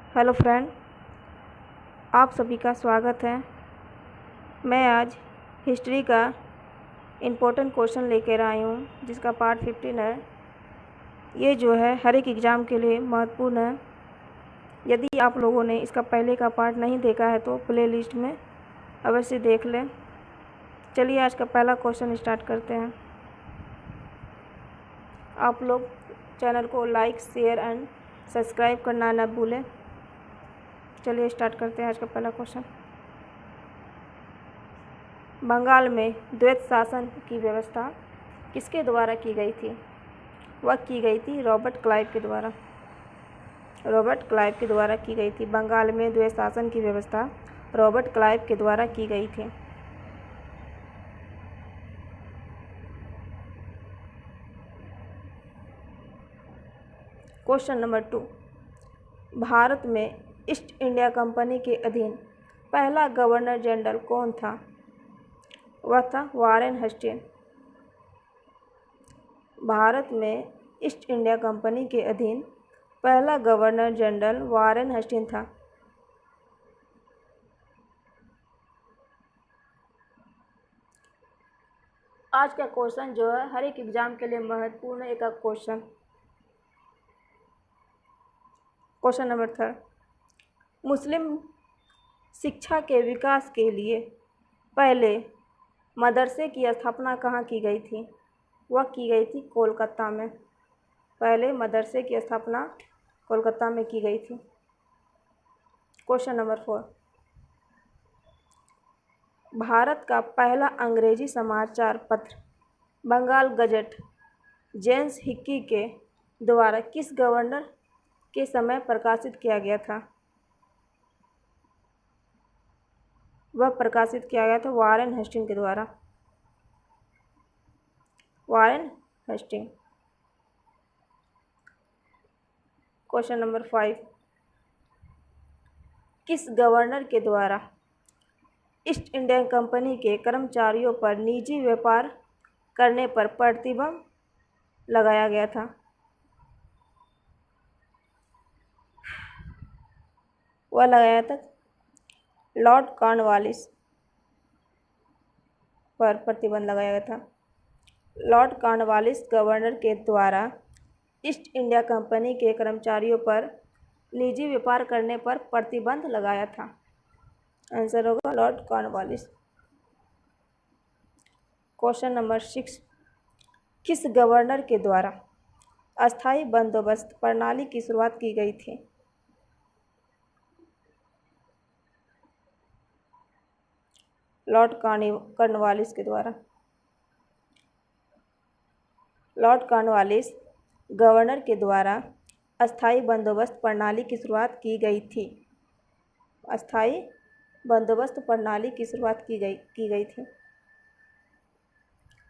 Hello friend, आप सभी का स्वागत है। मैं आज हिस्ट्री का इम्पोर्टेंट क्वेश्चन लेकर आई हूँ जिसका पार्ट 15 है। ये जो है हर एक एग्ज़ाम के लिए महत्वपूर्ण है। यदि आप लोगों ने इसका पहले का पार्ट नहीं देखा है तो प्ले लिस्ट में अवश्य देख लें। चलिए आज का पहला क्वेश्चन स्टार्ट करते हैं। आप लोग चैनल को लाइक, शेयर एंड सब्सक्राइब करना न भूलें। चलिए स्टार्ट करते हैं आज का पहला क्वेश्चन। बंगाल में द्वैत शासन की व्यवस्था किसके द्वारा की गई थी? वह की गई थी रॉबर्ट क्लाइव के द्वारा। रॉबर्ट क्लाइव के द्वारा की गई थी। बंगाल में द्वैत शासन की व्यवस्था रॉबर्ट क्लाइव के द्वारा की गई थी। Question number 2। भारत में ईस्ट इंडिया कंपनी के अधीन पहला गवर्नर जनरल कौन था? वह था वारेन हेस्टिंग। भारत में ईस्ट इंडिया कंपनी के अधीन पहला गवर्नर जनरल वारेन हेस्टिंग था। आज का क्वेश्चन जो है हर एक एग्जाम के लिए महत्वपूर्ण एक क्वेश्चन। Question number 3। मुस्लिम शिक्षा के विकास के लिए पहले मदरसे की स्थापना कहाँ की गई थी? वह की गई थी कोलकाता में। पहले मदरसे की स्थापना कोलकाता में की गई थी। Question number 4। भारत का पहला अंग्रेजी समाचार पत्र बंगाल गजट जेम्स हिक्की के द्वारा किस गवर्नर के समय प्रकाशित किया गया था? वह प्रकाशित किया गया था वारेन हेस्टिंग के द्वारा। Warren Hasting. Question number 5। किस गवर्नर के द्वारा ईस्ट इंडिया कंपनी के कर्मचारियों पर निजी व्यापार करने पर प्रतिबंध लगाया गया था? वह लगाया था लॉर्ड कॉर्नवालिस पर प्रतिबंध लगाया गया था। लॉर्ड कॉर्नवालिस गवर्नर के द्वारा ईस्ट इंडिया कंपनी के कर्मचारियों पर निजी व्यापार करने पर प्रतिबंध लगाया था। आंसर होगा लॉर्ड कॉर्नवालिस। Question number 6। किस गवर्नर के द्वारा अस्थायी बंदोबस्त प्रणाली की शुरुआत की गई थी? लॉर्ड कॉर्नवालिस के द्वारा। लॉर्ड कॉर्नवालिस गवर्नर के द्वारा अस्थायी बंदोबस्त प्रणाली की शुरुआत की गई थी। अस्थायी बंदोबस्त प्रणाली की शुरुआत की गई थी।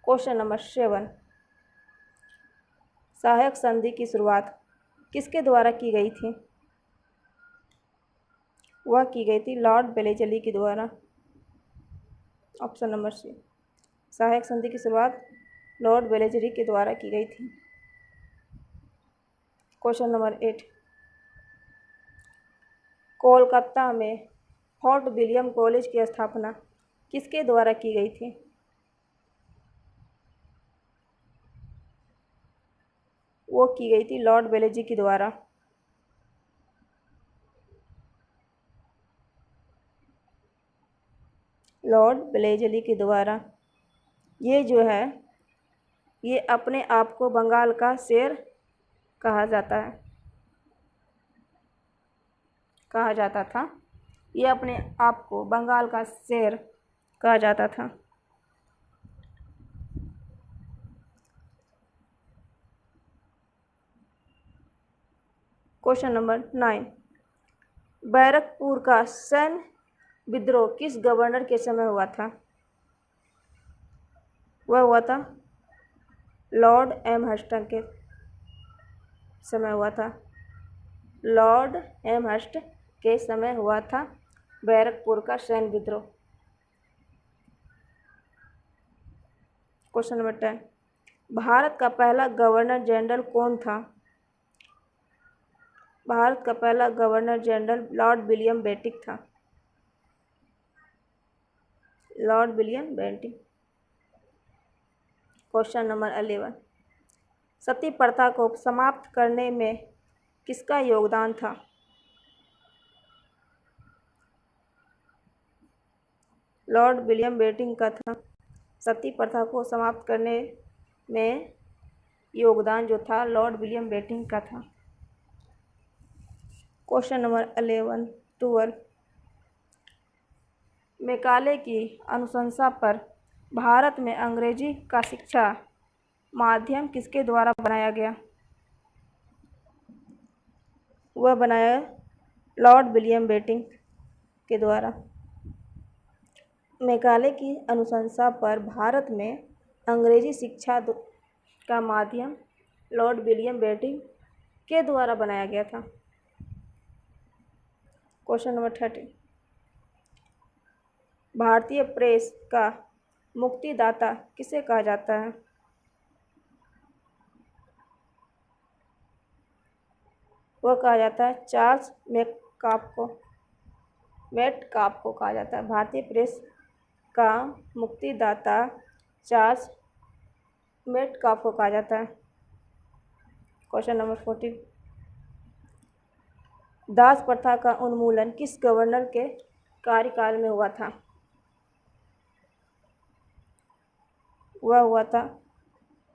Question number 7। सहायक संधि की शुरुआत किसके द्वारा की गई थी? वह की गई थी लॉर्ड वेलेस्ली के द्वारा। Option number C. सहायक संधि की शुरुआत लॉर्ड वेलेस्ली के द्वारा की गई थी। Question number 8। कोलकाता में फोर्ट विलियम कॉलेज की स्थापना किसके द्वारा की गई थी? वो की गई थी लॉर्ड वेलेस्ली के द्वारा। लॉर्ड वेलेस्ली के द्वारा। ये जो है ये अपने आप को बंगाल का शेर कहा जाता था। ये अपने आप को बंगाल का शेर कहा जाता था। Question number 9। बैरकपुर का सैन्य विद्रोह किस गवर्नर के समय हुआ था? वह हुआ था लॉर्ड एमहर्स्ट के समय हुआ था। लॉर्ड एमहर्स्ट के समय हुआ था बैरकपुर का सैन्य विद्रोह। Question number 10। भारत का पहला गवर्नर जनरल कौन था? भारत का पहला governor general Lord William Bentinck था। Lord William Bentinck. Question number 11, सती प्रथा को समाप्त करने में किसका योगदान था? लॉर्ड विलियम बेंटिक का था। सती प्रथा को समाप्त करने में योगदान जो था लॉर्ड विलियम बेंटिक का था। क्वेश्चन नंबर 12, मैकाले की अनुशंसा पर भारत में अंग्रेजी का शिक्षा माध्यम किसके द्वारा बनाया गया? वह बनाया लॉर्ड विलियम बेंटिक के द्वारा। मैकाले की अनुशंसा पर भारत में अंग्रेजी शिक्षा का माध्यम लॉर्ड विलियम बेंटिक के द्वारा बनाया गया था। क्वेश्चन नंबर 13, भारतीय प्रेस का मुक्तिदाता किसे कहा जाता है? वह कहा जाता है चार्ल्स मेटकाफ को कहा जाता है। भारतीय प्रेस का मुक्तिदाता चार्ल्स मेटकाफ को कहा जाता है। क्वेश्चन नंबर 14, दास प्रथा का उन्मूलन किस गवर्नर के कार्यकाल में हुआ था? वह हुआ था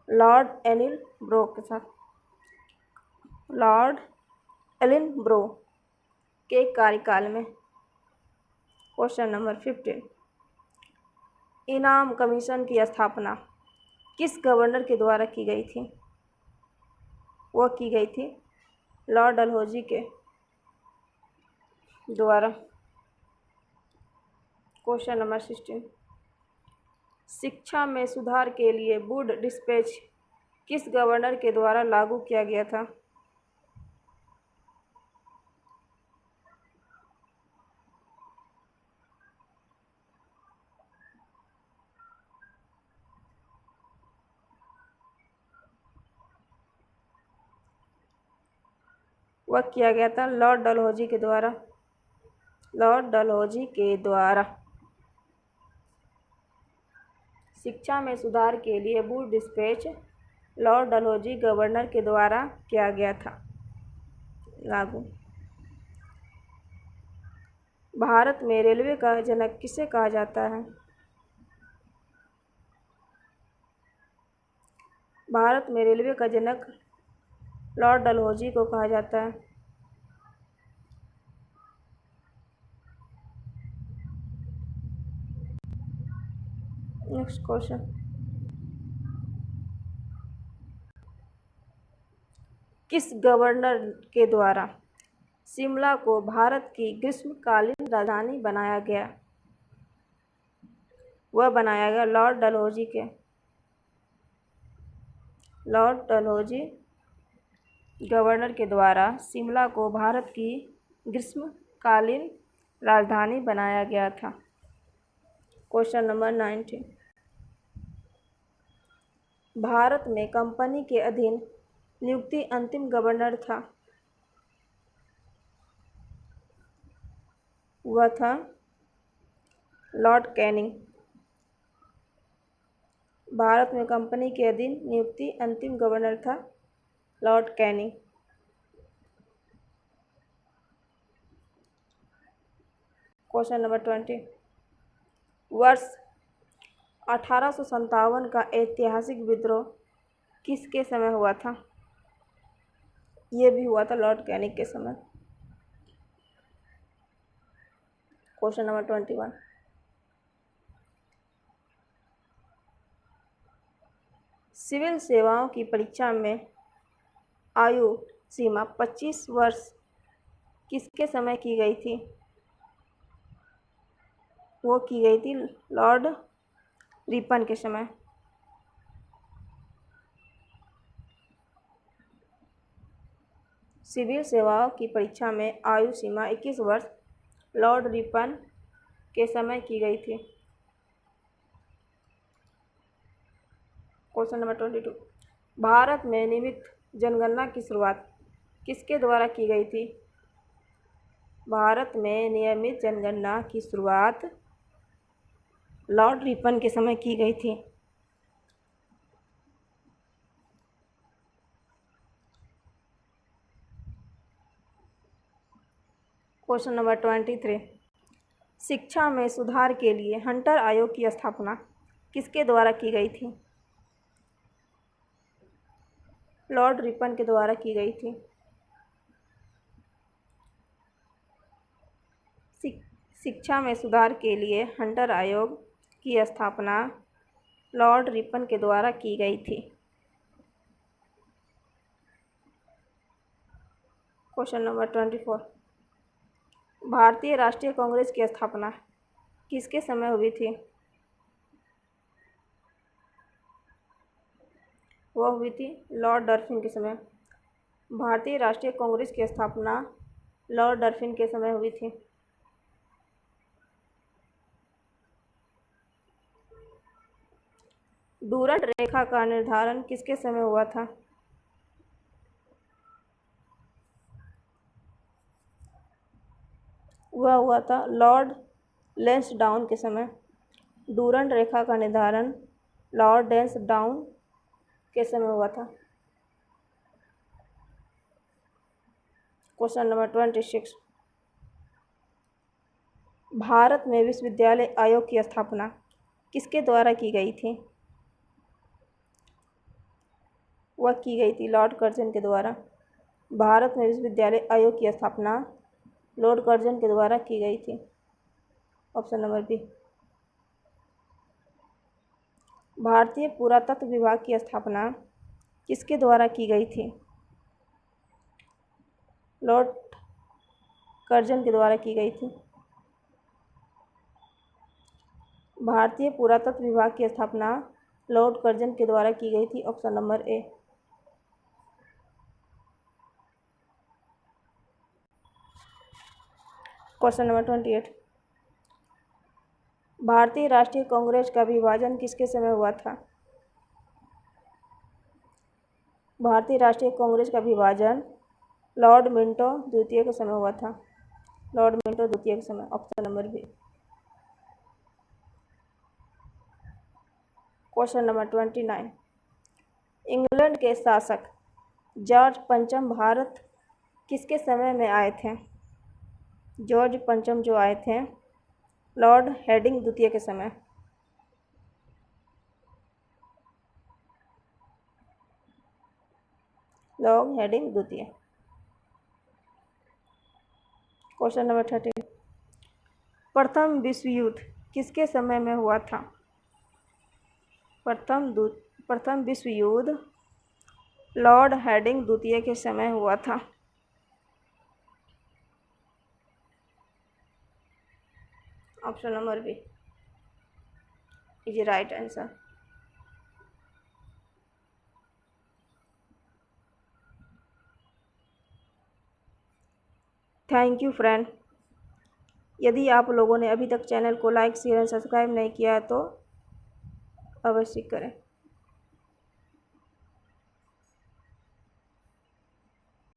लॉर्ड एलिनब्रो के साथ। लॉर्ड एलिनब्रो के कार्यकाल में। क्वेश्चन नंबर 15, इनाम कमीशन की स्थापना किस गवर्नर के द्वारा की गई थी? वह की गई थी लॉर्ड डलहौजी के द्वारा। क्वेश्चन नंबर 16, शिक्षा में सुधार के लिए वुड डिस्पैच किस गवर्नर के द्वारा लागू किया गया था? वह किया गया था लॉर्ड डलहौजी के द्वारा। लॉर्ड डलहौजी के द्वारा शिक्षा में सुधार के लिए Wood dispatch Lord Dalhousie governor के द्वारा किया गया था लागू। भारत में रेलवे का जनक किसे कहा जाता है? भारत में रेलवे का जनक लॉर्ड डलहौजी को कहा जाता है। नेक्स्ट क्वेश्चन, किस गवर्नर के द्वारा शिमला को भारत की ग्रीष्मकालीन राजधानी बनाया गया? वह बनाया गया लॉर्ड डलहौजी के। लॉर्ड डलहौजी गवर्नर के द्वारा शिमला को भारत की ग्रीष्मकालीन राजधानी बनाया गया था। क्वेश्चन नंबर 19, भारत में कंपनी के अधीन नियुक्ति अंतिम गवर्नर था। वह था लॉर्ड कैनिंग। भारत में कंपनी के अधीन नियुक्ति अंतिम गवर्नर था लॉर्ड कैनिंग। क्वेश्चन नंबर 20, वर्ष 1857 का ऐतिहासिक विद्रोह किसके समय हुआ था? यह भी हुआ था लॉर्ड कैनिंग के समय। क्वेश्चन नंबर 21, सिविल सेवाओं की परीक्षा में आयु सीमा 25 वर्ष किसके समय की गई थी? वो की गई थी लॉर्ड रिपन के समय। सिविल सेवाओं की परीक्षा में आयु सीमा 21 वर्ष लॉर्ड रिपन के समय की गई थी। क्वेश्चन नंबर 22, भारत में नियमित जनगणना की शुरुआत किसके द्वारा की गई थी? भारत में नियमित जनगणना की शुरुआत लॉर्ड रिपन के समय की गई थी। क्वेश्चन नंबर 23, शिक्षा में सुधार के लिए हंटर आयोग की स्थापना किसके द्वारा की गई थी? लॉर्ड रिपन के द्वारा की गई थी। शिक्षा में सुधार के लिए हंटर आयोग की स्थापना लॉर्ड रिपन के द्वारा की गई थी। क्वेश्चन नंबर 24, भारतीय राष्ट्रीय कांग्रेस की स्थापना किसके समय हुई थी? वह हुई थी लॉर्ड डरफिन के समय। भारतीय राष्ट्रीय कांग्रेस की स्थापना लॉर्ड डरफिन के समय हुई थी। डूरंट रेखा का निर्धारण किसके समय हुआ था? वह हुआ था लॉर्ड लैंसडाउन के समय। डूरंट रेखा का निर्धारण लॉर्ड लैंसडाउन के समय हुआ था। क्वेश्चन नंबर 26, भारत में विश्वविद्यालय आयोग की स्थापना किसके द्वारा की गई थी? वह की गई थी लॉर्ड कर्जन के द्वारा। भारत में विश्वविद्यालय आयोग की स्थापना लॉर्ड कर्जन के द्वारा की गई थी। Option number B. भारतीय पुरातत्व विभाग की स्थापना किसके द्वारा की गई थी? लॉर्ड कर्जन के द्वारा की गई थी। भारतीय पुरातत्व विभाग की स्थापना लॉर्ड कर्जन के द्वारा की गई थी। Option number A. Question number 28, भारतीय राष्ट्रीय कांग्रेस का विभाजन किसके समय हुआ था? भारतीय राष्ट्रीय कांग्रेस का विभाजन लॉर्ड मिंटो द्वितीय के समय हुआ था। लॉर्ड मिंटो द्वितीय के समय। Option number B. Question number 29, England के शासक जॉर्ज पंचम भारत किसके समय में आए थे? जॉर्ज पंचम जो आए थे लॉर्ड हेडिंग द्वितीय के समय। लॉर्ड हेडिंग द्वितीय। क्वेश्चन नंबर 30, प्रथम विश्व युद्ध किसके समय में हुआ था? प्रथम विश्व युद्ध लॉर्ड हेडिंग द्वितीय के समय हुआ था। Option number B is right answer. Thank you friend. यदि आप लोगों ने अभी तक चैनल को लाइक शेयर एंड सब्सक्राइब नहीं किया है तो अवश्य करें।